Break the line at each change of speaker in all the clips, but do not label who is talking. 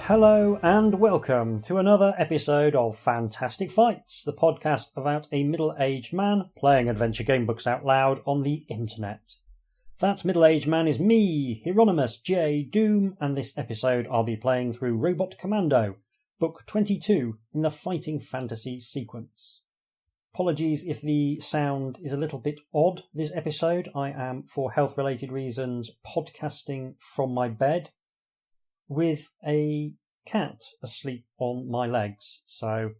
Hello and welcome to another episode of Fantastic Fights, the podcast about a middle-aged man playing adventure game books out loud on the internet. That middle-aged man is me, Hieronymus J. Doom, and this episode I'll be playing through Robot Commando, Book 22 in the Fighting Fantasy sequence. Apologies if the sound is a little bit odd this episode. I am, for health-related reasons, podcasting from my bed with a cat asleep on my legs, so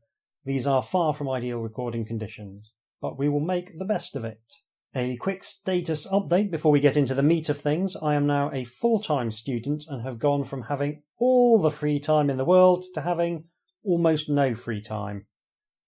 these are far from ideal recording conditions, but we will make the best of it. A quick status update before we get into the meat of things. I am now a full-time student and have gone from having all the free time in the world to having almost no free time.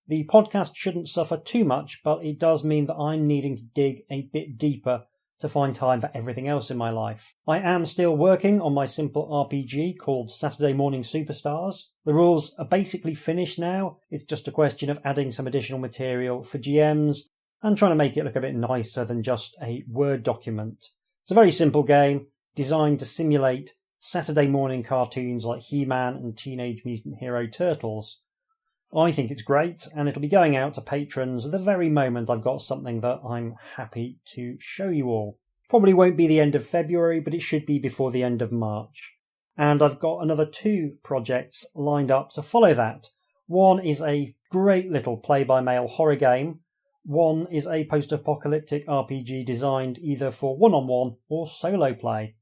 The podcast shouldn't suffer too much, but it does mean that I'm needing to dig a bit deeper to find time for everything else in my life. I am still working on my simple RPG called Saturday Morning Superstars. The rules are basically finished now. It's just a question of adding some additional material for GMs and trying to make it look a bit nicer than just a Word document. It's a very simple game designed to simulate Saturday morning cartoons like He-Man and Teenage Mutant Hero Turtles. I think it's great, and it'll be going out to patrons the very moment I've got something that I'm happy to show you all. Probably won't be the end of February, but it should be before the end of March. And I've got another 2 projects lined up to follow that. One is a great little play-by-mail horror game. One is a post-apocalyptic RPG designed either for one-on-one or solo play.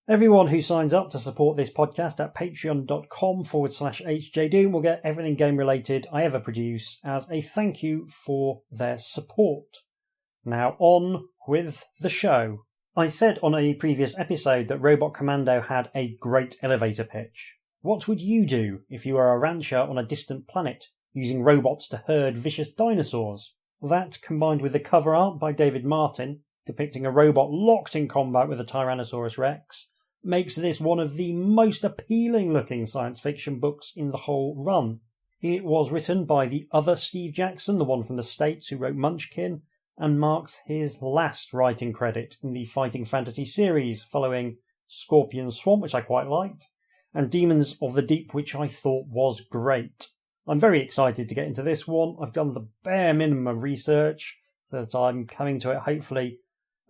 Everyone who signs up to support this podcast at patreon.com/HJDoom will get everything game related I ever produce as a thank you for their support. Now on with the show. I said on a previous episode that Robot Commando had a great elevator pitch. What would you do if you were a rancher on a distant planet using robots to herd vicious dinosaurs? That, combined with the cover art by David Martin, depicting a robot locked in combat with a Tyrannosaurus Rex, makes this one of the most appealing looking science fiction books in the whole run. It was written by the other Steve Jackson, the one from the States who wrote Munchkin, and marks his last writing credit in the Fighting Fantasy series, following Scorpion Swamp, which I quite liked, and Demons of the Deep, which I thought was great. I'm very excited to get into this one. I've done the bare minimum of research so that I'm coming to it hopefully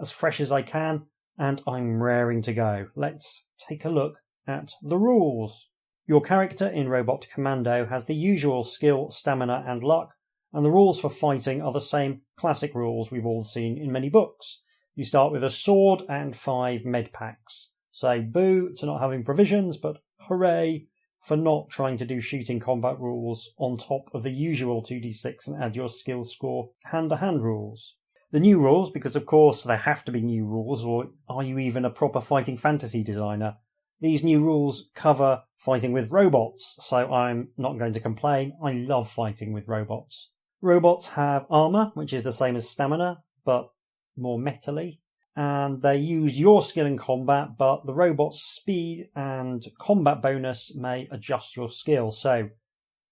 as fresh as I can, and I'm raring to go. Let's take a look at the rules. Your character in Robot Commando has the usual skill, stamina and luck, and the rules for fighting are the same classic rules we've all seen in many books. You start with a sword and 5 med packs. So boo to not having provisions, but hooray for not trying to do shooting combat rules on top of the usual 2d6 and add your skill score hand-to-hand rules. The new rules, because of course there have to be new rules, or are you even a proper fighting fantasy designer? These new rules cover fighting with robots, so I'm not going to complain. I love fighting with robots. Robots have armour, which is the same as stamina, but more metally, and they use your skill in combat, but the robot's speed and combat bonus may adjust your skill. So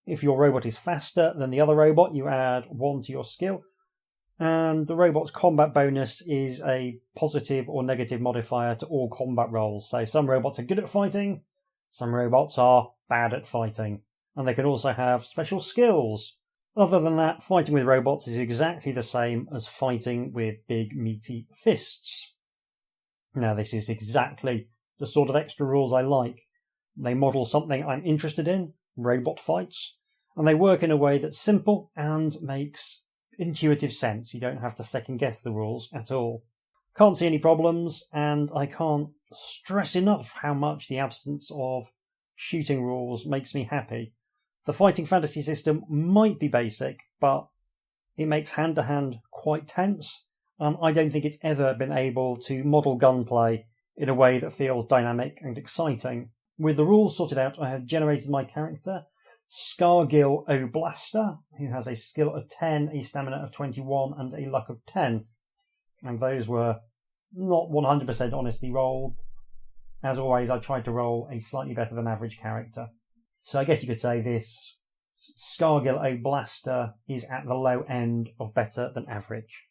if your robot is faster than the other robot, you add 1 to your skill. And the robot's combat bonus is a positive or negative modifier to all combat rolls. So some robots are good at fighting, some robots are bad at fighting, and they can also have special skills. Other than that, fighting with robots is exactly the same as fighting with big meaty fists. Now this is exactly the sort of extra rules I like. They model something I'm interested in, robot fights, and they work in a way that's simple and makes intuitive sense. You don't have to second guess the rules at all. Can't see any problems, and I can't stress enough how much the absence of shooting rules makes me happy. The fighting fantasy system might be basic, but it makes hand-to-hand quite tense, and I don't think it's ever been able to model gunplay in a way that feels dynamic and exciting. With the rules sorted out, I have generated my character, Scargill O'Blaster, who has a skill of 10, a stamina of 21, and a luck of 10. And those were not 100% honestly rolled. As always, I tried to roll a slightly better than average character. So I guess you could say this Scargill O'Blaster is at the low end of better than average.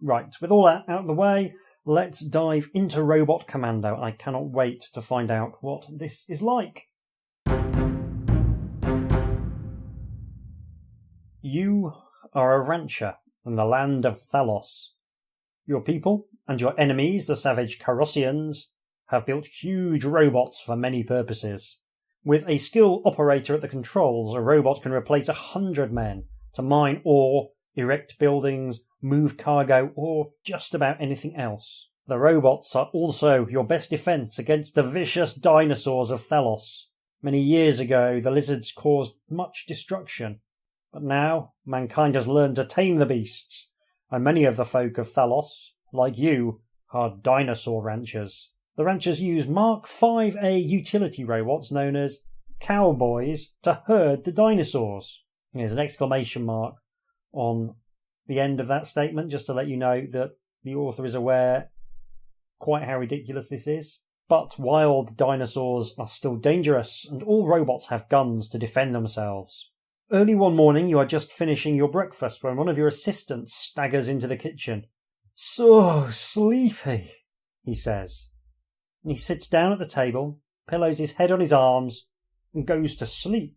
Right, with all that out of the way, let's dive into Robot Commando. I cannot wait to find out what this is like. You are a rancher in the land of Thalos. Your people and your enemies, the savage Carrossians, have built huge robots for many purposes. With a skilled operator at the controls, a robot can replace 100 men to mine ore, erect buildings, move cargo, or just about anything else. The robots are also your best defense against the vicious dinosaurs of Thalos. Many years ago, the lizards caused much destruction, but now mankind has learned to tame the beasts, and many of the folk of Thalos, like you, are dinosaur ranchers. The ranchers use Mark 5A utility robots known as cowboys to herd the dinosaurs. There's an exclamation mark on the end of that statement just to let you know that the author is aware quite how ridiculous this is. But wild dinosaurs are still dangerous, and all robots have guns to defend themselves. Early one morning, you are just finishing your breakfast when one of your assistants staggers into the kitchen. "So sleepy," he says. And he sits down at the table, pillows his head on his arms, and goes to sleep.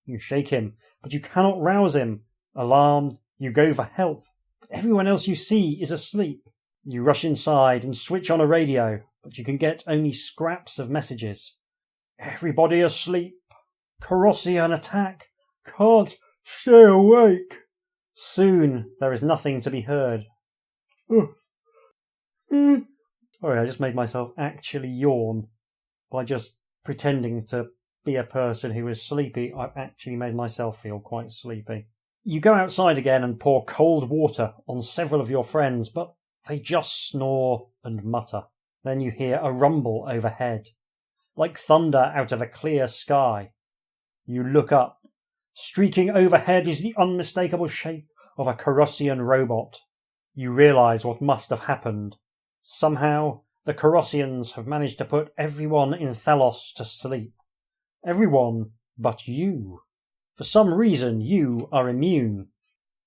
You shake him, but you cannot rouse him. Alarmed, you go for help, but everyone else you see is asleep. You rush inside and switch on a radio, but you can get only scraps of messages. "Everybody asleep. Carrossian attack. Can't stay awake." Soon there is nothing to be heard. Sorry, I just made myself actually yawn by just pretending to be a person who is sleepy. I've actually made myself feel quite sleepy. You go outside again and pour cold water on several of your friends, but they just snore and mutter. Then you hear a rumble overhead, like thunder out of a clear sky. You look up. Streaking overhead is the unmistakable shape of a Carrossian robot. You realise what must have happened. Somehow, the Carrossians have managed to put everyone in Thalos to sleep. Everyone but you. For some reason, you are immune.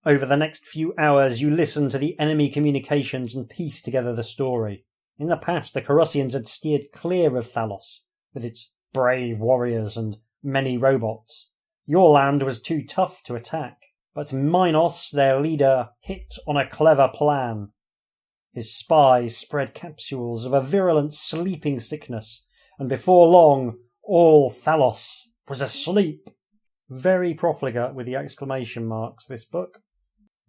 Over the next few hours, you listen to the enemy communications and piece together the story. In the past, the Carrossians had steered clear of Thalos, with its brave warriors and many robots. Your land was too tough to attack, but Minos, their leader, hit on a clever plan. His spies spread capsules of a virulent sleeping sickness, and before long, all Thalos was asleep. Very profligate with the exclamation marks, this book.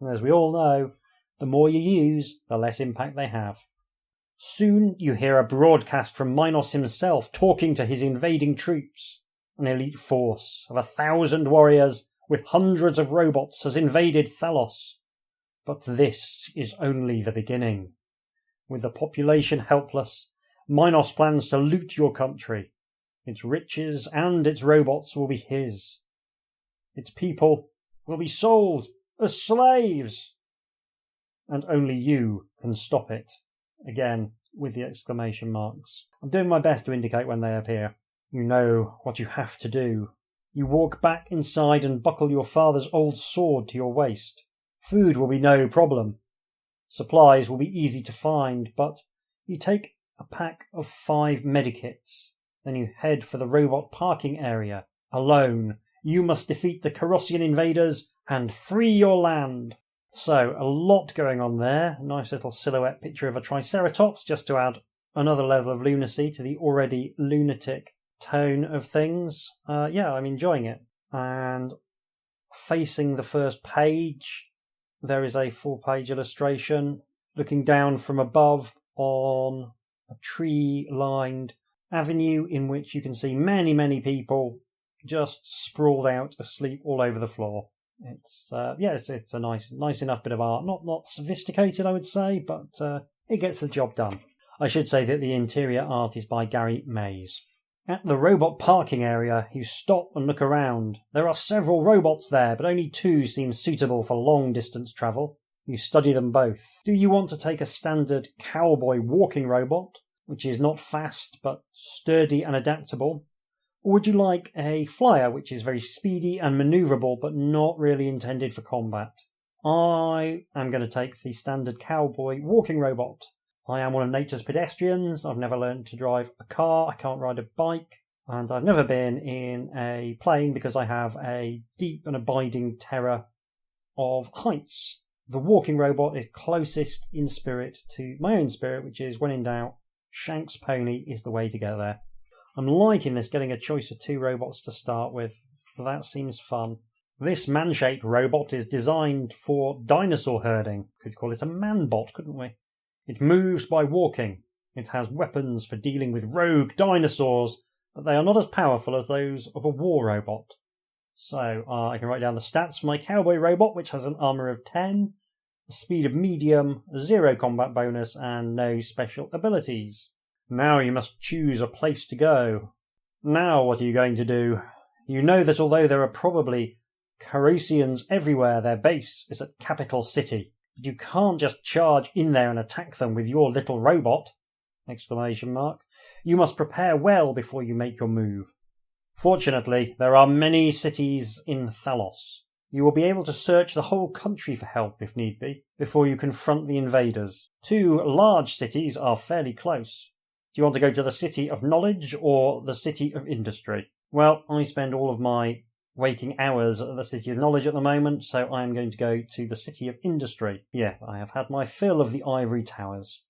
And as we all know, the more you use, the less impact they have. Soon you hear a broadcast from Minos himself talking to his invading troops. An elite force of 1,000 warriors with hundreds of robots has invaded Thalos. But this is only the beginning. With the population helpless, Minos plans to loot your country. Its riches and its robots will be his. Its people will be sold as slaves. And only you can stop it. Again, with the exclamation marks. I'm doing my best to indicate when they appear. You know what you have to do. You walk back inside and buckle your father's old sword to your waist. Food will be no problem. Supplies will be easy to find, but you take a pack of 5 medikits. Then you head for the robot parking area. Alone, you must defeat the Carrossian invaders and free your land. So, a lot going on there. Nice little silhouette picture of a Triceratops, just to add another level of lunacy to the already lunatic tone of things. Yeah, I'm enjoying it. And facing the first page, there is a full-page illustration looking down from above on a tree-lined avenue in which you can see many, many people just sprawled out asleep all over the floor. It's a nice enough bit of art. Not sophisticated, I would say, but it gets the job done. I should say that the interior art is by Gary Mays. At the robot parking area, you stop and look around. There are several robots there, but only 2 seem suitable for long-distance travel. You study them both. Do you want to take a standard cowboy walking robot, which is not fast but sturdy and adaptable? Or would you like a flyer, which is very speedy and manoeuvrable, but not really intended for combat? I am going to take the standard cowboy walking robot. I am one of nature's pedestrians. I've never learned to drive a car. I can't ride a bike. And I've never been in a plane because I have a deep and abiding terror of heights. The walking robot is closest in spirit to my own spirit, which is, when in doubt, Shank's pony is the way to get there. I'm liking this, getting a choice of 2 robots to start with. That seems fun. This man-shaped robot is designed for dinosaur herding. Could call it a man-bot, couldn't we? It moves by walking. It has weapons for dealing with rogue dinosaurs, but they are not as powerful as those of a war robot. So I can write down the stats for my cowboy robot, which has an armour of 10, a speed of medium, 0 combat bonus, and no special abilities. Now you must choose a place to go. Now what are you going to do? You know that although there are probably Carosians everywhere, their base is at Capital City. But you can't just charge in there and attack them with your little robot! ! You must prepare well before you make your move. Fortunately, there are many cities in Thalos. You will be able to search the whole country for help, if need be, before you confront the invaders. 2 large cities are fairly close. Do you want to go to the City of Knowledge or the City of Industry? Well, I spend all of my waking hours at the City of Knowledge at the moment, so I am going to go to the City of Industry. Yeah, I have had my fill of the ivory towers.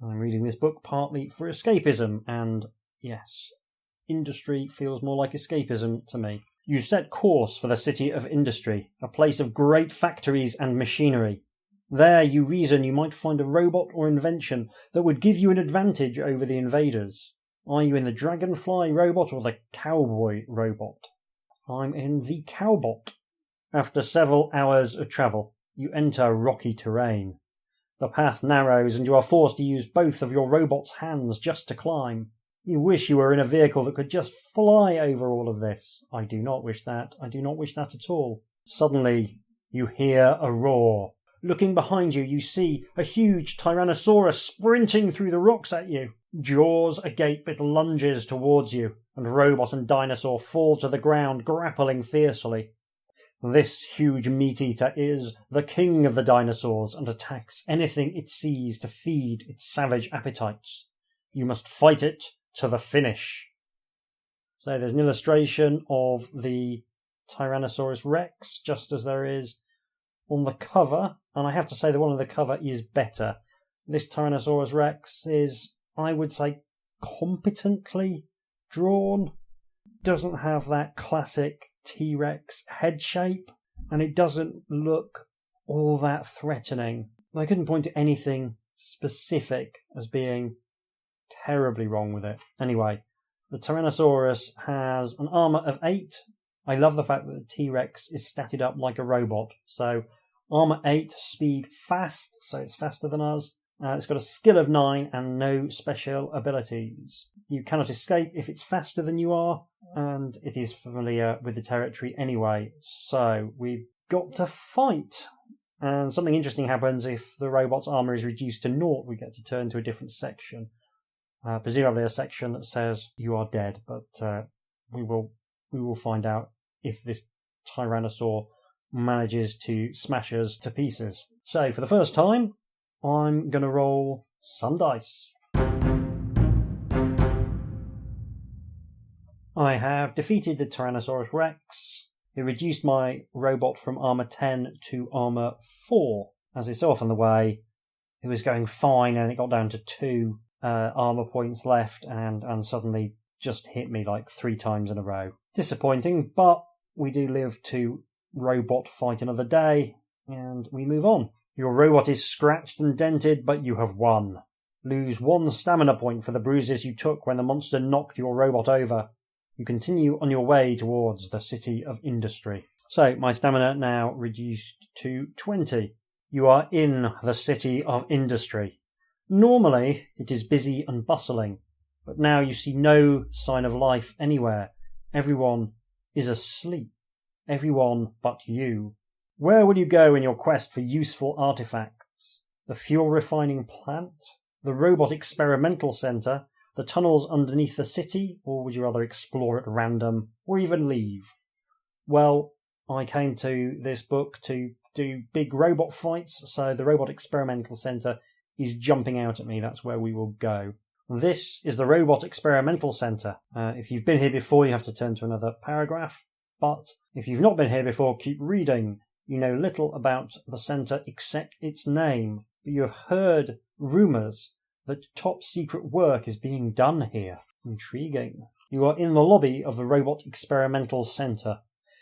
I'm reading this book partly for escapism, and yes, industry feels more like escapism to me. You set course for the City of Industry, a place of great factories and machinery. There you reason you might find a robot or invention that would give you an advantage over the invaders. Are you in the Dragonfly robot or the Cowboy robot? I'm in the Cowbot. After several hours of travel, you enter rocky terrain. The path narrows and you are forced to use both of your robot's hands just to climb. You wish you were in a vehicle that could just fly over all of this. I do not wish that. I do not wish that at all. Suddenly, you hear a roar. Looking behind you, you see a huge Tyrannosaurus sprinting through the rocks at you. Jaws agape, it lunges towards you, and robot and dinosaur fall to the ground, grappling fiercely. This huge meat-eater is the king of the dinosaurs and attacks anything it sees to feed its savage appetites. You must fight it to the finish. So there's an illustration of the Tyrannosaurus Rex, just as there is on the cover, and I have to say the one on the cover is better. This Tyrannosaurus Rex is, I would say, competently drawn. Doesn't have that classic T-Rex head shape, and it doesn't look all that threatening. I couldn't point to anything specific as being terribly wrong with it. Anyway, the Tyrannosaurus has an armour of 8. I love the fact that the T-Rex is statted up like a robot. So, armour 8, speed fast, so it's faster than us. It's got a skill of 9 and no special abilities. You cannot escape if it's faster than you are, and it is familiar with the territory anyway. So, we've got to fight. And something interesting happens if the robot's armour is reduced to 0. We get to turn to a different section. Presumably a section that says you are dead, but we will find out if this Tyrannosaur manages to smash us to pieces. So, for the first time, I'm going to roll some dice. I have defeated the Tyrannosaurus Rex. It reduced my robot from armour 10 to armour 4. As is so often the way, it was going fine and it got down to 2 armour points left and suddenly just hit me like 3 times in a row. Disappointing, but we do live to robot fight another day, and we move on. Your robot is scratched and dented, but you have won. Lose 1 stamina point for the bruises you took when the monster knocked your robot over. You continue on your way towards the City of Industry. So, my stamina now reduced to 20. You are in the City of Industry. Normally, it is busy and bustling, but now you see no sign of life anywhere. Everyone is asleep. Everyone but you. Where will you go in your quest for useful artifacts? The fuel refining plant? The robot experimental centre? The tunnels underneath the city? Or would you rather explore at random, or even leave? Well, I came to this book to do big robot fights, so the robot experimental centre is jumping out at me. That's where we will go. This is the Robot Experimental Centre. If you've been here before, you have to turn to another paragraph. But if you've not been here before, keep reading. You know little about the centre except its name. But you have heard rumours that top secret work is being done here. Intriguing. You are in the lobby of the Robot Experimental Centre.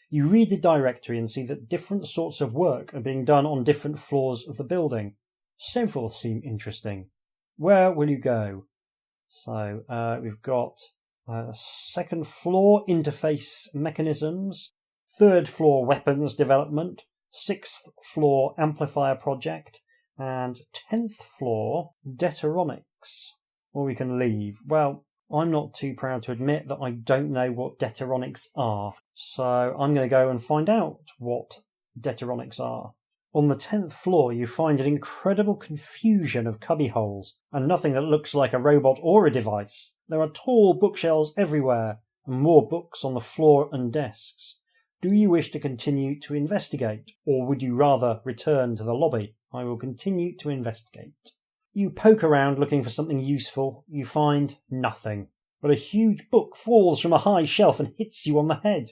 You read the directory and see that different sorts of work are being done on different floors of the building. Several seem interesting. Where will you go? So we've got second floor interface mechanisms, third floor weapons development, sixth floor amplifier project, and 10th floor Deuteronics. Or we can leave. Well, I'm not too proud to admit that I don't know what Deuteronics are, so I'm going to go and find out what Deuteronics are. On the 10th floor, you find an incredible confusion of cubbyholes, and nothing that looks like a robot or a device. There are tall bookshelves everywhere, and more books on the floor and desks. Do you wish to continue to investigate, or would you rather return to the lobby? I will continue to investigate. You poke around looking for something useful. You find nothing. But a huge book falls from a high shelf and hits you on the head.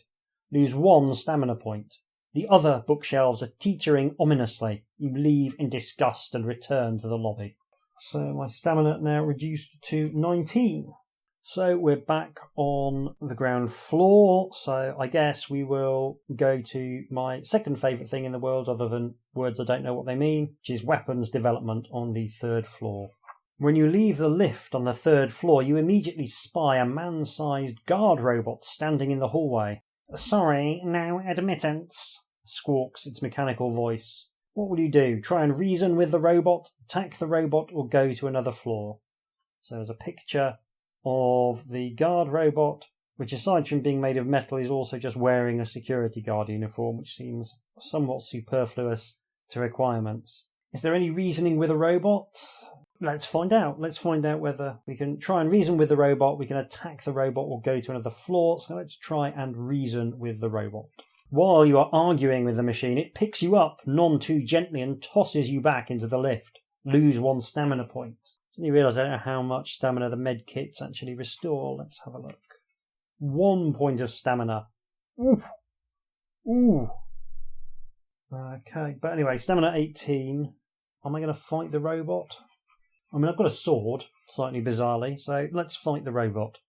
Lose 1 stamina point. The other bookshelves are teetering ominously. You leave in disgust and return to the lobby. So my stamina now reduced to 19. So we're back on the ground floor. So I guess we will go to my second favourite thing in the world, other than words I don't know what they mean, which is weapons development on the 3rd floor. When you leave the lift on the 3rd floor, you immediately spy a man-sized guard robot standing in the hallway. "Sorry, no admittance," squawks its mechanical voice. What will you do? Try and reason with the robot, attack the robot, or go to another floor? So there's a picture of the guard robot, which aside from being made of metal is also just wearing a security guard uniform, which seems somewhat superfluous to requirements. Is there any reasoning with a robot? Let's find out. Let's find out whether we can try and reason with the robot, we can attack the robot, or go to another floor. So let's try and reason with the robot. While you are arguing with the machine, it picks you up none too gently and tosses you back into the lift. Lose 1 stamina point. Suddenly realise I don't know how much stamina the med kits actually restore. Let's have a look. 1 point of stamina. Ooh. Ooh. Okay, but anyway, stamina 18. Am I going to fight the robot? I mean, I've got a sword, slightly bizarrely, so let's fight the robot.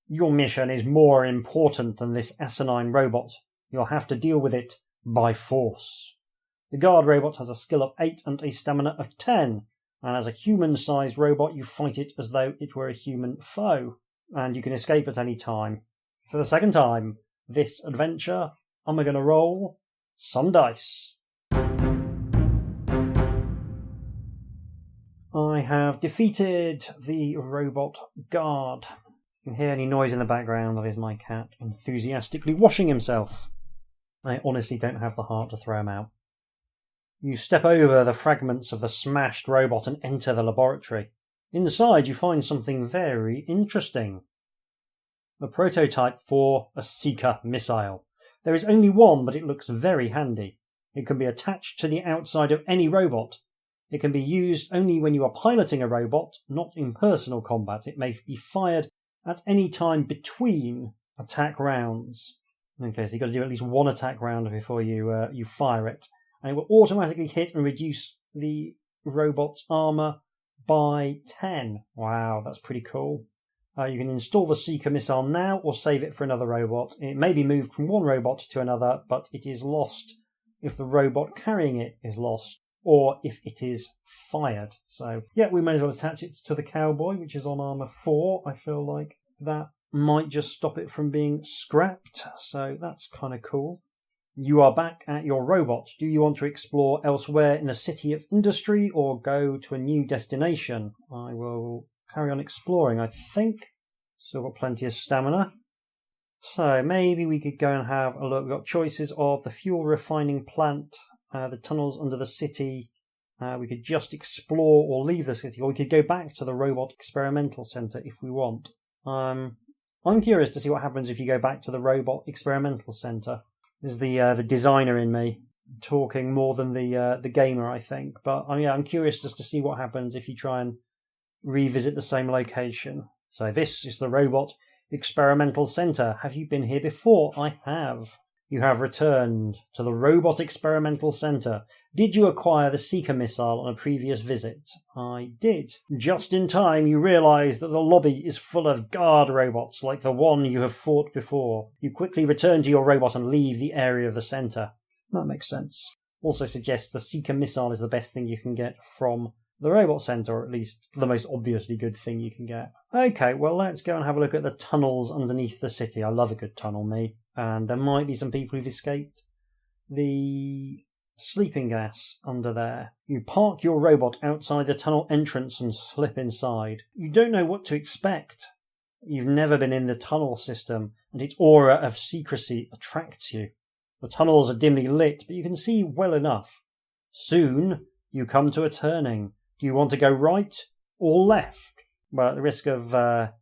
Your mission is more important than this asinine robot. You'll have to deal with it by force. The guard robot has a skill of 8 and a stamina of 10, and as a human-sized robot you fight it as though it were a human foe, and you can escape at any time. For the second time this adventure, am I going to roll some dice? I have defeated the robot guard. You can hear any noise in the background. That is my cat enthusiastically washing himself. I honestly don't have the heart to throw him out. You step over the fragments of the smashed robot and enter the laboratory. Inside you find something very interesting. A prototype for a Seeker missile. There is only one, but it looks very handy. It can be attached to the outside of any robot. It can be used only when you are piloting a robot, not in personal combat. It may be fired at any time between attack rounds. Okay, so you've got to do at least 1 attack round before you fire it. And it will automatically hit and reduce the robot's armour by 10. Wow, that's pretty cool. You can install the Seeker missile now or save it for another robot. It may be moved from one robot to another, but it is lost if the robot carrying it is lost, or if it is fired. So, yeah, we may as well attach it to the cowboy, which is on armour 4. I feel like that might just stop it from being scrapped, so that's kind of cool. You are back at your robot. Do you want to explore elsewhere in the city of industry or go to a new destination? I will carry on exploring, I think. Still got plenty of stamina. So maybe we could go and have a look. We've got choices of the fuel refining plant, the tunnels under the city. We could just explore or leave the city, or we could go back to the Robot Experimental Centre if we want. I'm curious to see what happens if you go back to the Robot Experimental Centre. This is the designer in me. talking more than the gamer, I think. But I'm curious just to see what happens if you try and revisit the same location. So this is the Robot Experimental Centre. Have you been here before? I have. You have returned to the Robot Experimental Centre. Did you acquire the Seeker missile on a previous visit? I did. Just in time, you realise that the lobby is full of guard robots like the one you have fought before. You quickly return to your robot and leave the area of the centre. That makes sense. Also suggests the Seeker missile is the best thing you can get from the robot centre, or at least the most obviously good thing you can get. Okay, well, let's go and have a look at the tunnels underneath the city. I love a good tunnel, me. And there might be some people who've escaped the sleeping gas under there. You park your robot outside the tunnel entrance and slip inside. You don't know what to expect. You've never been in the tunnel system, and its aura of secrecy attracts you. The tunnels are dimly lit, but you can see well enough. Soon, you come to a turning. Do you want to go right or left? Well, at the risk of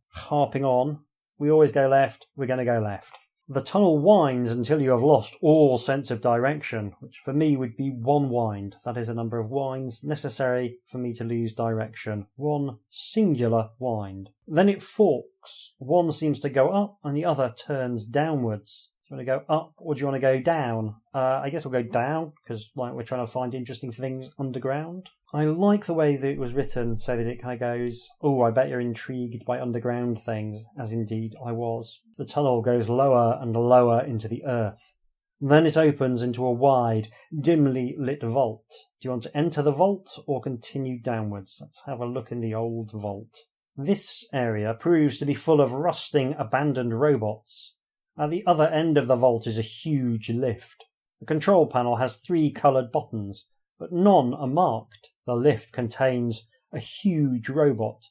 harping on, we always go left. We're going to go left. The tunnel winds until you have lost all sense of direction, which for me would be one wind. That is a number of winds necessary for me to lose direction. One singular wind. Then it forks. One seems to go up and the other turns downwards. Do you want to go up or do you want to go down? I guess we'll go down because we're trying to find interesting things underground. I like the way that it was written so that it kind of goes, oh, I bet you're intrigued by underground things, as indeed I was. The tunnel goes lower and lower into the earth. Then it opens into a wide, dimly lit vault. Do you want to enter the vault or continue downwards? Let's have a look in the old vault. This area proves to be full of rusting, abandoned robots. At the other end of the vault is a huge lift. The control panel has 3 coloured buttons, but none are marked. The lift contains a huge robot.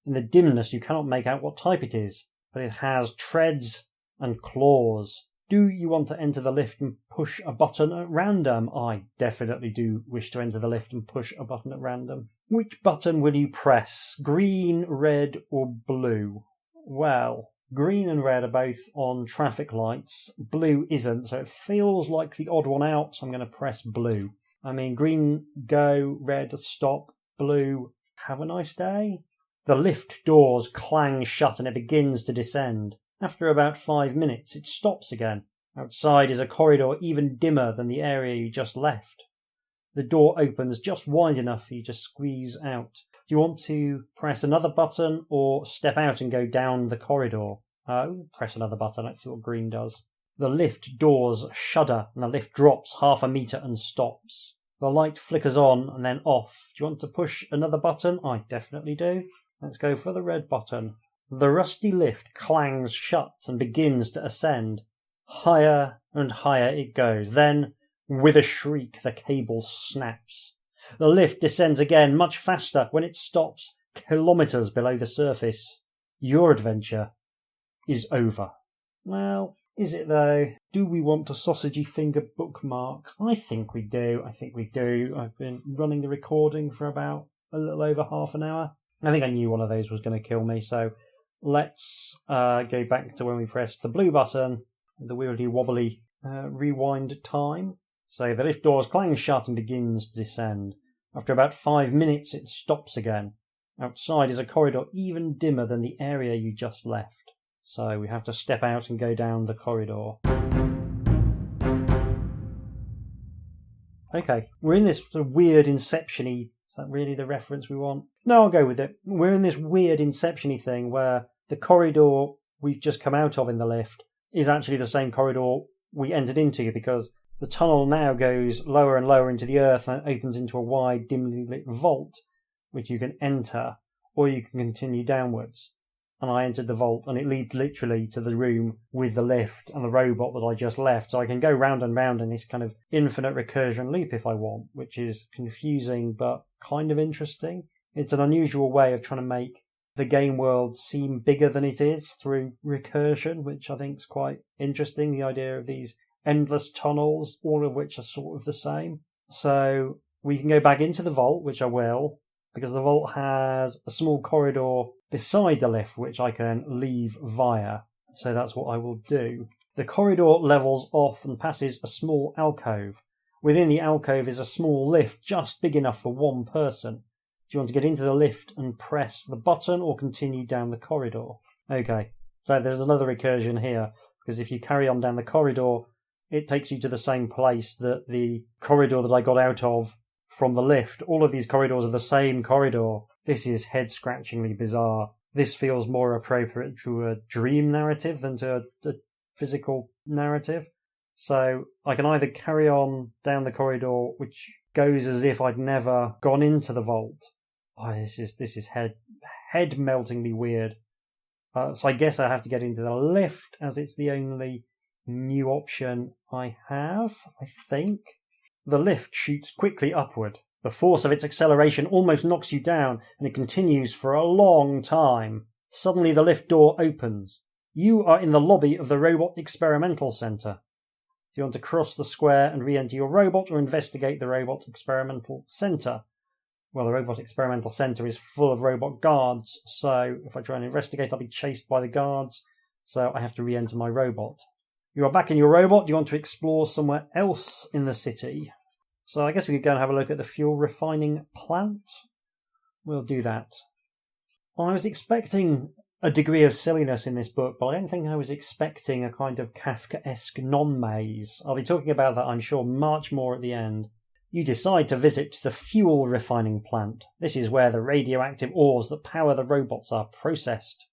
In the dimness you cannot make out what type it is, but it has treads and claws. Do you want to enter the lift and push a button at random? I definitely do wish to enter the lift and push a button at random. Which button will you press? Green, red or blue? Well, green and red are both on traffic lights. Blue isn't, so it feels like the odd one out, so I'm going to press blue. I mean, green, go, red, stop, blue, have a nice day. The lift doors clang shut and it begins to descend. After about 5 minutes, it stops again. Outside is a corridor even dimmer than the area you just left. The door opens just wide enough for you to squeeze out. Do you want to press another button or step out and go down the corridor? Press another button, let's see what green does. The lift doors shudder and the lift drops half a metre and stops. The light flickers on and then off. Do you want to push another button? I definitely do. Let's go for the red button. The rusty lift clangs shut and begins to ascend. Higher and higher it goes. Then, with a shriek, the cable snaps. The lift descends again, much faster, when it stops, kilometres below the surface. Your adventure is over. Well, is it though? Do we want a sausagey finger bookmark? I think we do. I've been running the recording for about a little over half an hour. I think I knew one of those was going to kill me, so let's go back to when we pressed the blue button, the weirdly wobbly rewind time. So the lift doors clang shut and begins to descend. After about 5 minutes, it stops again. Outside is a corridor even dimmer than the area you just left. So we have to step out and go down the corridor. Okay, we're in this sort of weird Inception-y. Is that really the reference we want? No, I'll go with it. We're in this weird Inception-y thing where the corridor we've just come out of in the lift is actually the same corridor we entered into, because the tunnel now goes lower and lower into the earth and opens into a wide, dimly lit vault, which you can enter, or you can continue downwards. And I entered the vault, and it leads literally to the room with the lift and the robot that I just left. So I can go round and round in this kind of infinite recursion loop if I want, which is confusing but kind of interesting. It's an unusual way of trying to make the game world seem bigger than it is through recursion, which I think is quite interesting. The idea of these endless tunnels, all of which are sort of the same. So we can go back into the vault, which I will, because the vault has a small corridor beside the lift, which I can leave via. So that's what I will do. The corridor levels off and passes a small alcove, Within the alcove is a small lift just big enough for one person. Do you want to get into the lift and press the button or continue down the corridor? Okay, so there's another recursion here, because if you carry on down the corridor, it takes you to the same place that the corridor that I got out of from the lift. All of these corridors are the same corridor. This is head-scratchingly bizarre. This feels more appropriate to a dream narrative than to a physical narrative. So I can either carry on down the corridor, which goes as if I'd never gone into the vault. Oh, this is head-meltingly weird. So I guess I have to get into the lift, as it's the only new option I have, I think. The lift shoots quickly upward. The force of its acceleration almost knocks you down, and it continues for a long time. Suddenly the lift door opens. You are in the lobby of the Robot Experimental Center. Do you want to cross the square and re-enter your robot, or investigate the Robot Experimental Center? Well, the Robot Experimental Center is full of robot guards, so if I try and investigate, I'll be chased by the guards, so I have to re-enter my robot. You are back in your robot. Do you want to explore somewhere else in the city? So I guess we could go and have a look at the fuel refining plant. We'll do that. I was expecting a degree of silliness in this book, but I don't think I was expecting a kind of Kafkaesque non-maze. I'll be talking about that, I'm sure, much more at the end. You decide to visit the fuel refining plant. This is where the radioactive ores that power the robots are processed.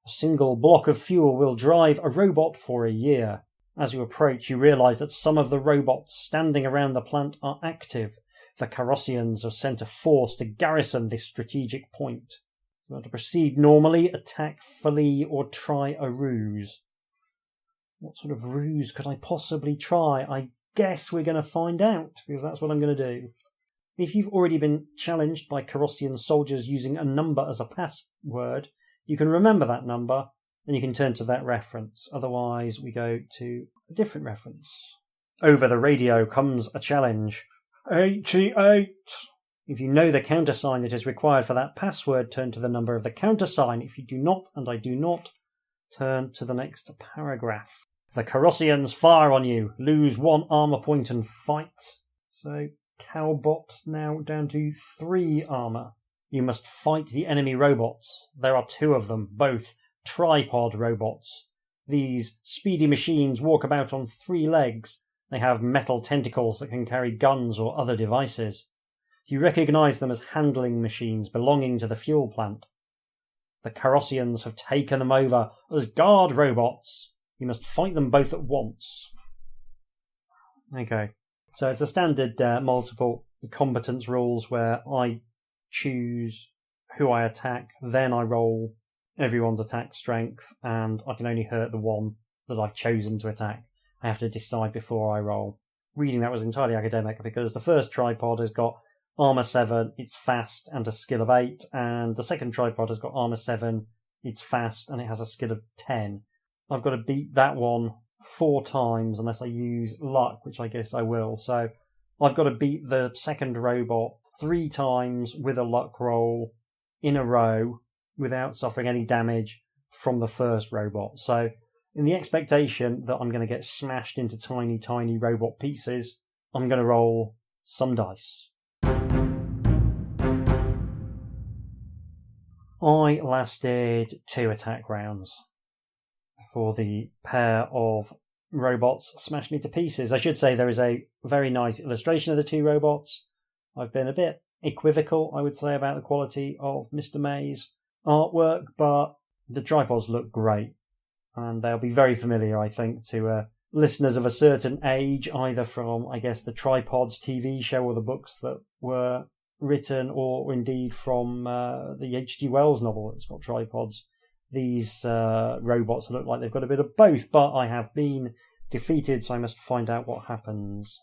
A single block of fuel will drive a robot for a year. As you approach, you realise that some of the robots standing around the plant are active. The Carrossians have sent a force to garrison this strategic point. You want to proceed normally, attack, flee, or try a ruse. What sort of ruse could I possibly try? I guess we're going to find out, because that's what I'm going to do. If you've already been challenged by Carrossian soldiers using a number as a password, you can remember that number, and you can turn to that reference. Otherwise, we go to a different reference. Over the radio comes a challenge. 88! If you know the countersign that is required for that password, turn to the number of the countersign. If you do not, and I do not, turn to the next paragraph. The Carrossians fire on you. Lose 1 armour point and fight. So, Calbot now down to 3 armour. You must fight the enemy robots. There are 2 of them, both tripod robots. These speedy machines walk about on 3 legs. They have metal tentacles that can carry guns or other devices. You recognise them as handling machines belonging to the fuel plant. The Carrossians have taken them over as guard robots. You must fight them both at once. Okay, so it's the standard multiple competence rules where I choose who I attack, then I roll everyone's attack strength, and I can only hurt the one that I've chosen to attack. I have to decide before I roll. Reading that was entirely academic, because the first tripod has got armour 7, it's fast, and a skill of 8, and the second tripod has got armour 7, it's fast, and it has a skill of 10. I've got to beat that one 4 times unless I use luck, which I guess I will. So I've got to beat the second robot 3 times with a luck roll in a row without suffering any damage from the first robot. So in the expectation that I'm going to get smashed into tiny, tiny robot pieces, I'm going to roll some dice. I lasted 2 attack rounds for the pair of robots smashed me to pieces. I should say there is a very nice illustration of the 2 robots. I've been a bit equivocal, I would say, about the quality of Mr. May's artwork, but the tripods look great, and they'll be very familiar, I think, to listeners of a certain age, either from, I guess, the Tripods TV show or the books that were written, or indeed from the H.G. Wells novel that's got tripods. These robots look like they've got a bit of both, but I have been defeated, so I must find out what happens.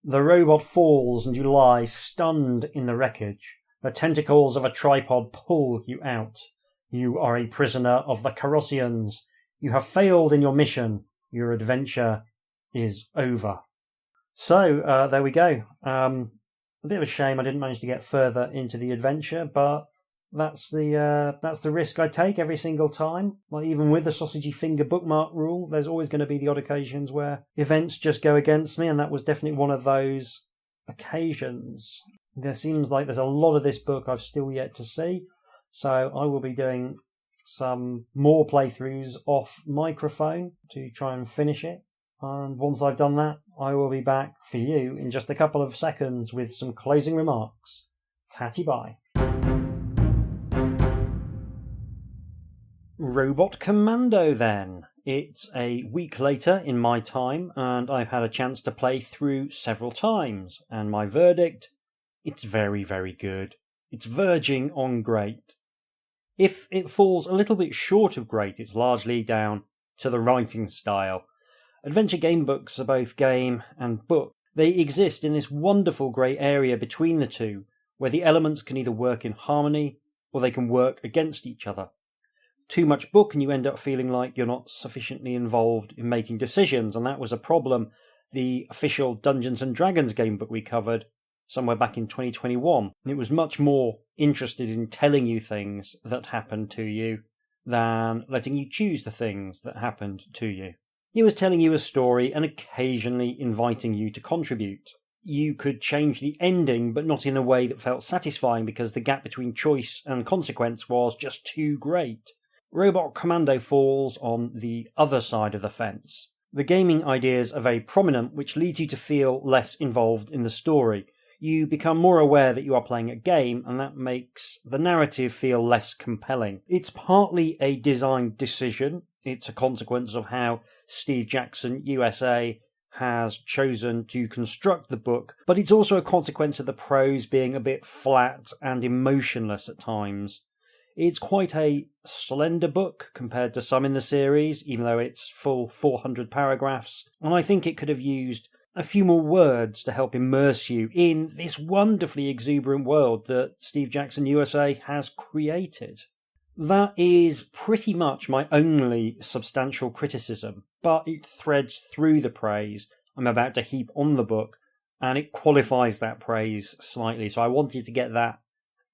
The robot falls and you lie stunned in the wreckage. The tentacles of a tripod pull you out. You are a prisoner of the Carrossians. You have failed in your mission. Your adventure is over. So, there we go. A bit of a shame I didn't manage to get further into the adventure, but That's the risk I take every single time. Like, even with the sausagey finger bookmark rule, there's always going to be the odd occasions where events just go against me, and that was definitely one of those occasions. There seems like there's a lot of this book I've still yet to see, so I will be doing some more playthroughs off microphone to try and finish it. And once I've done that, I will be back for you in just a couple of seconds with some closing remarks. Tatty bye. Robot Commando then. It's a week later in my time, and I've had a chance to play through several times, and my verdict, it's very, very good. It's verging on great. If it falls a little bit short of great, it's largely down to the writing style. Adventure game books are both game and book. They exist in this wonderful grey area between the two, where the elements can either work in harmony or they can work against each other. Too much book and you end up feeling like you're not sufficiently involved in making decisions, and that was a problem the official Dungeons & Dragons game book we covered somewhere back in 2021. It was much more interested in telling you things that happened to you than letting you choose the things that happened to you. It was telling you a story and occasionally inviting you to contribute. You could change the ending, but not in a way that felt satisfying because the gap between choice and consequence was just too great. Robot Commando falls on the other side of the fence. The gaming ideas are very prominent, which leads you to feel less involved in the story. You become more aware that you are playing a game, and that makes the narrative feel less compelling. It's partly a design decision. It's a consequence of how Steve Jackson, USA, has chosen to construct the book, but it's also a consequence of the prose being a bit flat and emotionless at times. It's quite a slender book compared to some in the series, even though it's full 400 paragraphs, and I think it could have used a few more words to help immerse you in this wonderfully exuberant world that Steve Jackson USA has created. That is pretty much my only substantial criticism, but it threads through the praise I'm about to heap on the book, and it qualifies that praise slightly, so I wanted to get that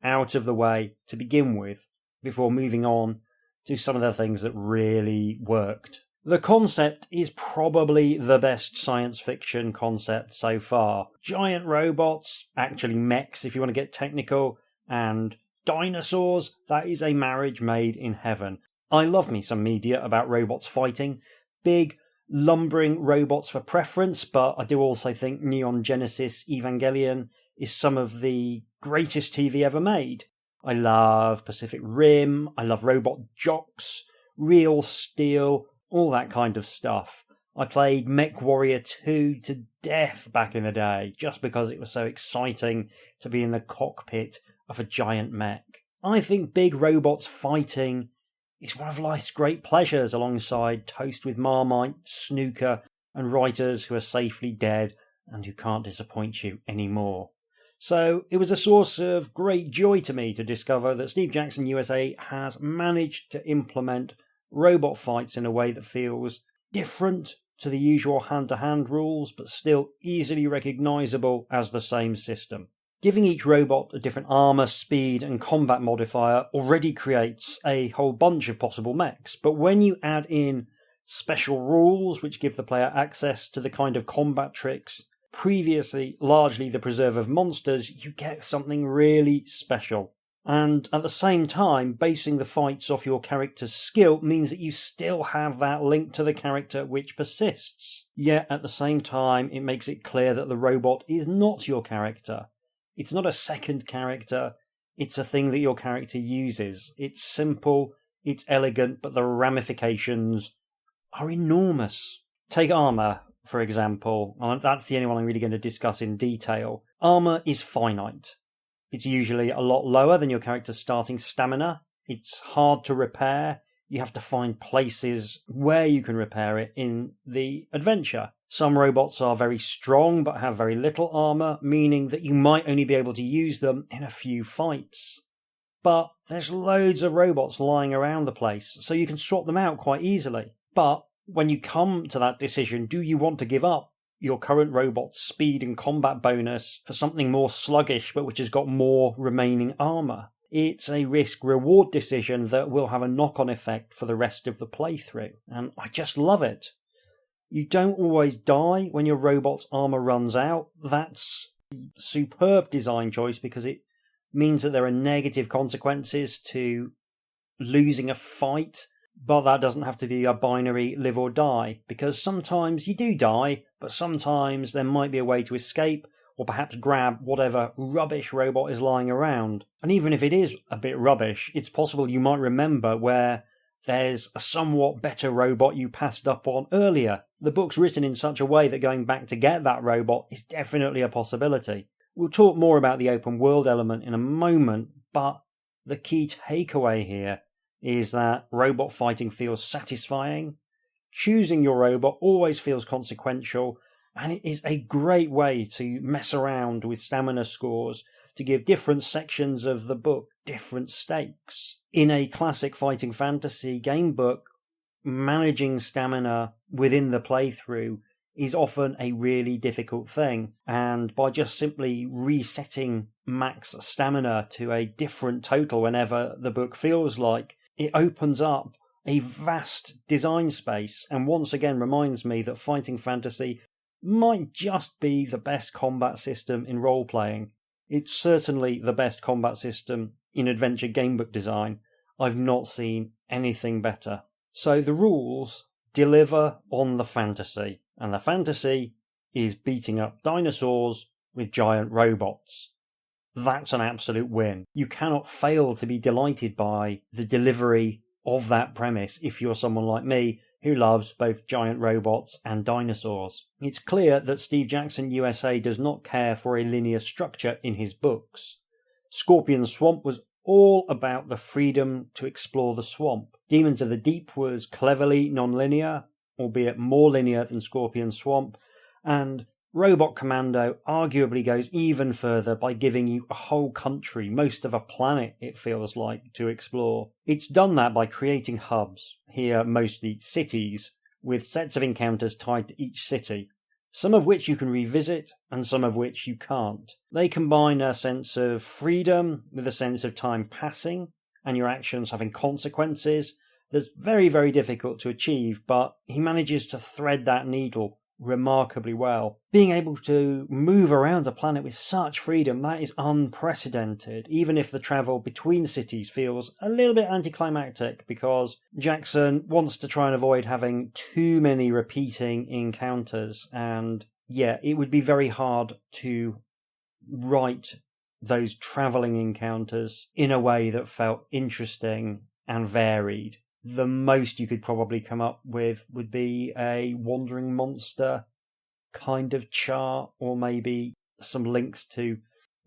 out of the way to begin with, before moving on to some of the things that really worked. The concept is probably the best science fiction concept so far. Giant robots, actually mechs if you want to get technical, and dinosaurs, that is a marriage made in heaven. I love me some media about robots fighting. Big, lumbering robots for preference, but I do also think Neon Genesis Evangelion is some of the greatest TV ever made. I love Pacific Rim, I love Robot Jocks, Real Steel, all that kind of stuff. I played Mech Warrior 2 to death back in the day, just because it was so exciting to be in the cockpit of a giant mech. I think big robots fighting is one of life's great pleasures, alongside toast with Marmite, snooker, and writers who are safely dead and who can't disappoint you anymore. So it was a source of great joy to me to discover that Steve Jackson USA has managed to implement robot fights in a way that feels different to the usual hand-to-hand rules, but still easily recognisable as the same system. Giving each robot a different armour, speed and combat modifier already creates a whole bunch of possible mechs, but when you add in special rules which give the player access to the kind of combat tricks previously largely the preserve of monsters, you get something really special. And at the same time, basing the fights off your character's skill means that you still have that link to the character which persists. Yet at the same time, it makes it clear that the robot is not your character. It's not a second character, it's a thing that your character uses. It's simple, it's elegant, but the ramifications are enormous. Take armour, for example. That's the only one I'm really going to discuss in detail. Armour is finite. It's usually a lot lower than your character's starting stamina. It's hard to repair. You have to find places where you can repair it in the adventure. Some robots are very strong but have very little armour, meaning that you might only be able to use them in a few fights. But there's loads of robots lying around the place, so you can swap them out quite easily. But when you come to that decision, do you want to give up your current robot's speed and combat bonus for something more sluggish but which has got more remaining armour? It's a risk-reward decision that will have a knock-on effect for the rest of the playthrough, and I just love it. You don't always die when your robot's armour runs out. That's a superb design choice because it means that there are negative consequences to losing a fight, but that doesn't have to be a binary live or die, because sometimes you do die, but sometimes there might be a way to escape, or perhaps grab whatever rubbish robot is lying around. And even if it is a bit rubbish, it's possible you might remember where there's a somewhat better robot you passed up on earlier. The book's written in such a way that going back to get that robot is definitely a possibility. We'll talk more about the open world element in a moment, but the key takeaway here is that robot fighting feels satisfying. Choosing your robot always feels consequential, and it is a great way to mess around with stamina scores to give different sections of the book different stakes. In a classic fighting fantasy game book, managing stamina within the playthrough is often a really difficult thing, and by just simply resetting max stamina to a different total whenever the book feels like, it opens up a vast design space, and once again reminds me that fighting fantasy might just be the best combat system in role-playing. It's certainly the best combat system in adventure gamebook design. I've not seen anything better. So the rules deliver on the fantasy, and the fantasy is beating up dinosaurs with giant robots. That's an absolute win. You cannot fail to be delighted by the delivery of that premise if you're someone like me who loves both giant robots and dinosaurs. It's clear that Steve Jackson USA does not care for a linear structure in his books. Scorpion Swamp was all about the freedom to explore the swamp. Demons of the Deep was cleverly non-linear, albeit more linear than Scorpion Swamp, and Robot Commando arguably goes even further by giving you a whole country, most of a planet it feels like, to explore. It's done that by creating hubs, here mostly cities, with sets of encounters tied to each city, some of which you can revisit and some of which you can't. They combine a sense of freedom with a sense of time passing and your actions having consequences that's very, very difficult to achieve, but he manages to thread that needle remarkably well. Being able to move around a planet with such freedom, that is unprecedented, even if the travel between cities feels a little bit anticlimactic, because Jackson wants to try and avoid having too many repeating encounters, and yeah, it would be very hard to write those travelling encounters in a way that felt interesting and varied. The most you could probably come up with would be a wandering monster kind of chart, or maybe some links to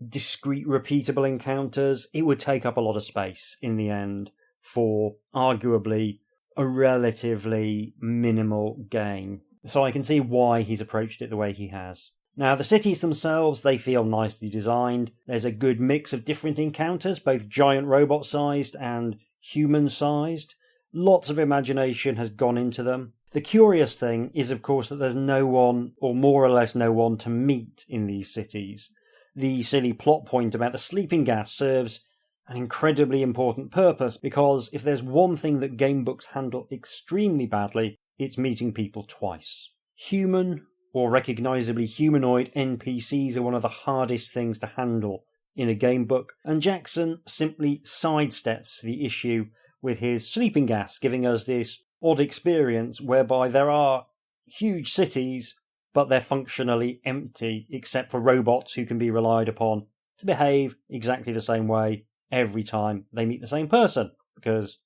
discrete repeatable encounters. It would take up a lot of space in the end for arguably a relatively minimal game. So I can see why he's approached it the way he has. Now, the cities themselves, they feel nicely designed. There's a good mix of different encounters, both giant robot-sized and human-sized. Lots of imagination has gone into them. The curious thing is, of course, that there's no one, or more or less no one, to meet in these cities. The silly plot point about the sleeping gas serves an incredibly important purpose, because if there's one thing that game books handle extremely badly, it's meeting people twice. Human, or recognisably humanoid NPCs are one of the hardest things to handle in a game book, and Jackson simply sidesteps the issue with his sleeping gas, giving us this odd experience whereby there are huge cities, but they're functionally empty, except for robots who can be relied upon to behave exactly the same way every time they meet the same person, because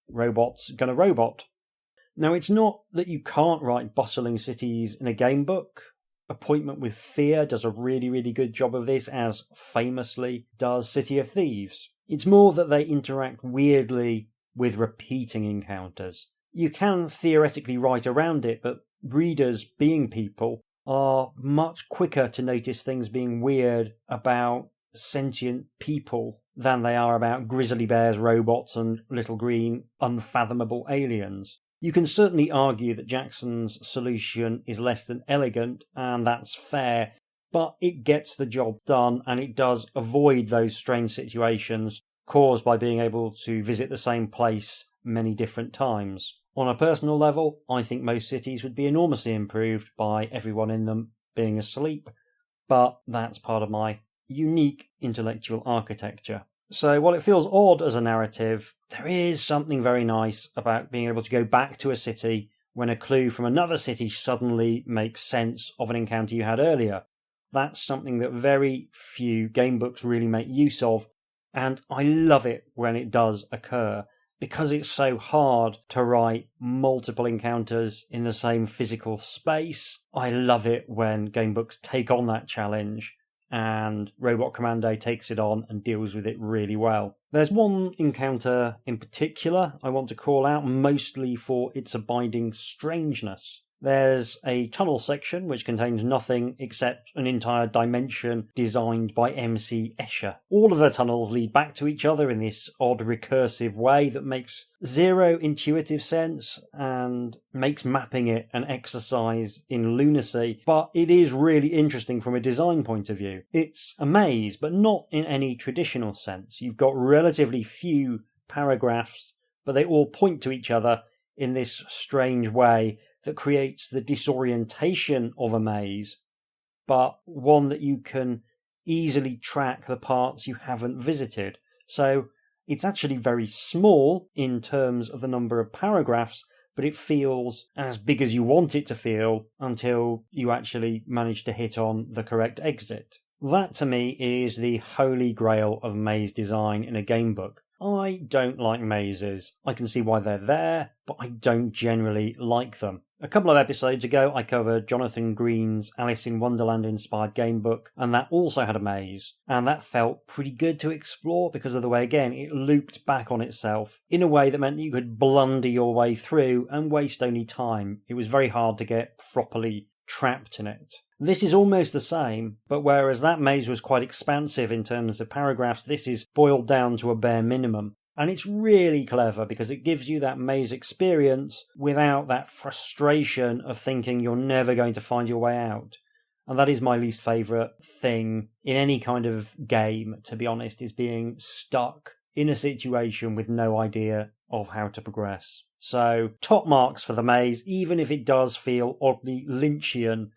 robots gonna robot. Now, it's not that you can't write bustling cities in a game book. Appointment with Fear does a really, really good job of this, as famously does City of Thieves. It's more that they interact weirdly with repeating encounters. You can theoretically write around it, but readers, being people, are much quicker to notice things being weird about sentient people than they are about grizzly bears, robots, and little green unfathomable aliens. You can certainly argue that Jackson's solution is less than elegant, and that's fair, but it gets the job done, and it does avoid those strange situations caused by being able to visit the same place many different times. On a personal level, I think most cities would be enormously improved by everyone in them being asleep, but that's part of my unique intellectual architecture. So while it feels odd as a narrative, there is something very nice about being able to go back to a city when a clue from another city suddenly makes sense of an encounter you had earlier. That's something that very few game books really make use of, and I love it when it does occur, because it's so hard to write multiple encounters in the same physical space. I love it when game books take on that challenge, and Robot Commando takes it on and deals with it really well. There's one encounter in particular I want to call out, mostly for its abiding strangeness. There's a tunnel section which contains nothing except an entire dimension designed by MC Escher. All of the tunnels lead back to each other in this odd recursive way that makes zero intuitive sense and makes mapping it an exercise in lunacy, but it is really interesting from a design point of view. It's a maze, but not in any traditional sense. You've got relatively few paragraphs, but they all point to each other in this strange way that creates the disorientation of a maze, but one that you can easily track the parts you haven't visited. So it's actually very small in terms of the number of paragraphs, but it feels as big as you want it to feel until you actually manage to hit on the correct exit. That to me is the holy grail of maze design in a game book. I don't like mazes. I can see why they're there, but I don't generally like them. A couple of episodes ago, I covered Jonathan Green's Alice in Wonderland inspired game book, and that also had a maze. And that felt pretty good to explore because of the way, again, it looped back on itself in a way that meant that you could blunder your way through and waste only time. It was very hard to get properly trapped in it. This is almost the same, but whereas that maze was quite expansive in terms of paragraphs, this is boiled down to a bare minimum. And it's really clever because it gives you that maze experience without that frustration of thinking you're never going to find your way out. And that is my least favourite thing in any kind of game, to be honest, is being stuck in a situation with no idea of how to progress. So, top marks for the maze, even if it does feel oddly Lynchian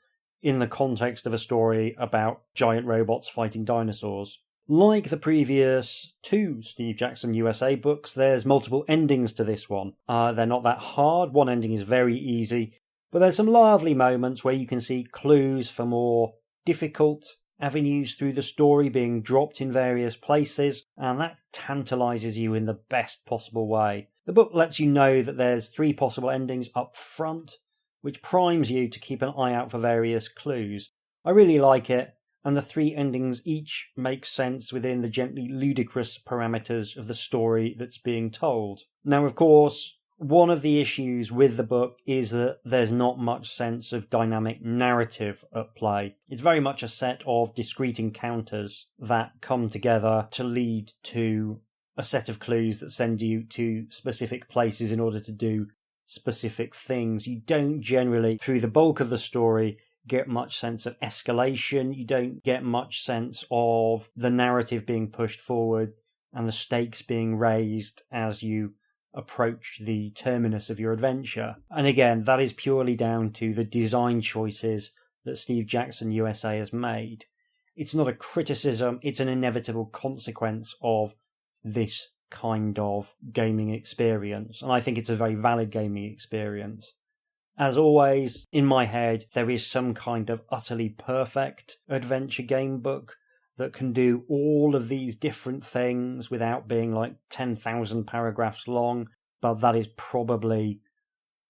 in the context of a story about giant robots fighting dinosaurs. Like the previous two Steve Jackson USA books, there's multiple endings to this one. They're not that hard. One ending is very easy, but there's some lovely moments where you can see clues for more difficult avenues through the story being dropped in various places, and that tantalises you in the best possible way. The book lets you know that there's 3 possible endings up front, which primes you to keep an eye out for various clues. I really like it, and the 3 endings each make sense within the gently ludicrous parameters of the story that's being told. Now, of course, one of the issues with the book is that there's not much sense of dynamic narrative at play. It's very much a set of discrete encounters that come together to lead to a set of clues that send you to specific places in order to do specific things. You don't generally, through the bulk of the story, get much sense of escalation. You don't get much sense of the narrative being pushed forward and the stakes being raised as you approach the terminus of your adventure. And again, that is purely down to the design choices that Steve Jackson USA has made. It's not a criticism, it's an inevitable consequence of this kind of gaming experience. And I think it's a very valid gaming experience. As always, in my head, there is some kind of utterly perfect adventure game book that can do all of these different things without being like 10,000 paragraphs long, but that is probably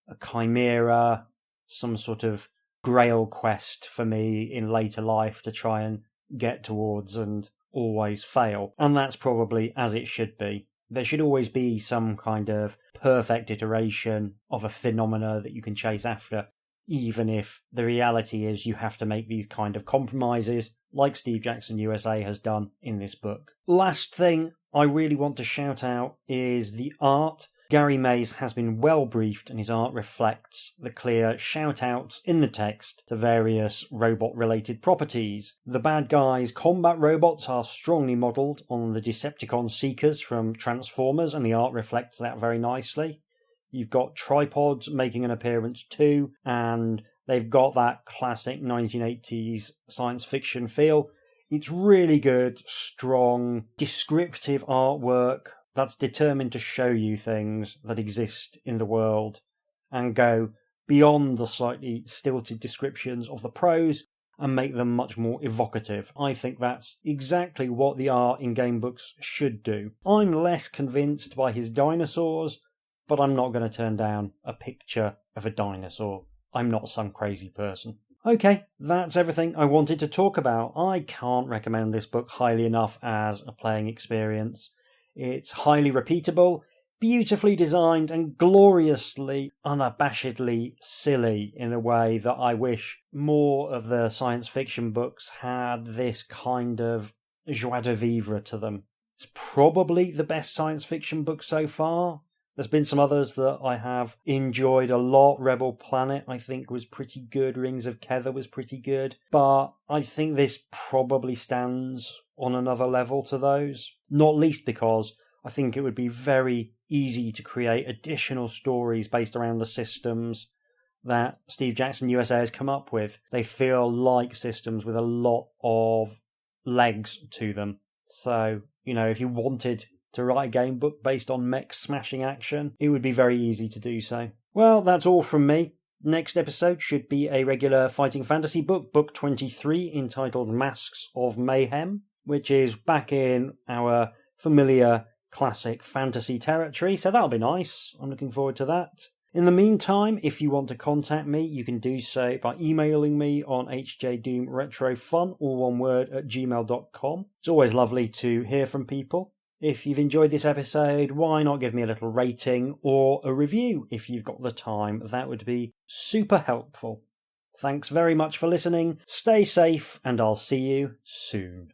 a chimera, some sort of grail quest for me in later life to try and get towards and always fail. And that's probably as it should be. There should always be some kind of perfect iteration of a phenomena that you can chase after, even if the reality is you have to make these kind of compromises, like Steve Jackson USA has done in this book. Last thing I really want to shout out is the art. Gary Mays has been well briefed and his art reflects the clear shout-outs in the text to various robot-related properties. The bad guys' combat robots are strongly modelled on the Decepticon Seekers from Transformers, and the art reflects that very nicely. You've got tripods making an appearance too, and they've got that classic 1980s science fiction feel. It's really good, strong, descriptive artwork that's determined to show you things that exist in the world and go beyond the slightly stilted descriptions of the prose and make them much more evocative. I think that's exactly what the art in game books should do. I'm less convinced by his dinosaurs, but I'm not going to turn down a picture of a dinosaur. I'm not some crazy person. Okay, that's everything I wanted to talk about. I can't recommend this book highly enough as a playing experience. It's highly repeatable, beautifully designed, and gloriously, unabashedly silly in a way that I wish more of the science fiction books had this kind of joie de vivre to them. It's probably the best science fiction book so far. There's been some others that I have enjoyed a lot. Rebel Planet, I think, was pretty good. Rings of Kether was pretty good. But I think this probably stands on another level to those. Not least because I think it would be very easy to create additional stories based around the systems that Steve Jackson USA has come up with. They feel like systems with a lot of legs to them. So, if you wanted to write a game book based on mech smashing action, it would be very easy to do so. Well, that's all from me. Next episode should be a regular fighting fantasy book, book 23, entitled Masks of Mayhem, which is back in our familiar classic fantasy territory, so that'll be nice. I'm looking forward to that. In the meantime, if you want to contact me, you can do so by emailing me on hjdoomretrofun, all one word, @gmail.com. It's always lovely to hear from people. If you've enjoyed this episode, why not give me a little rating or a review if you've got the time? That would be super helpful. Thanks very much for listening. Stay safe, and I'll see you soon.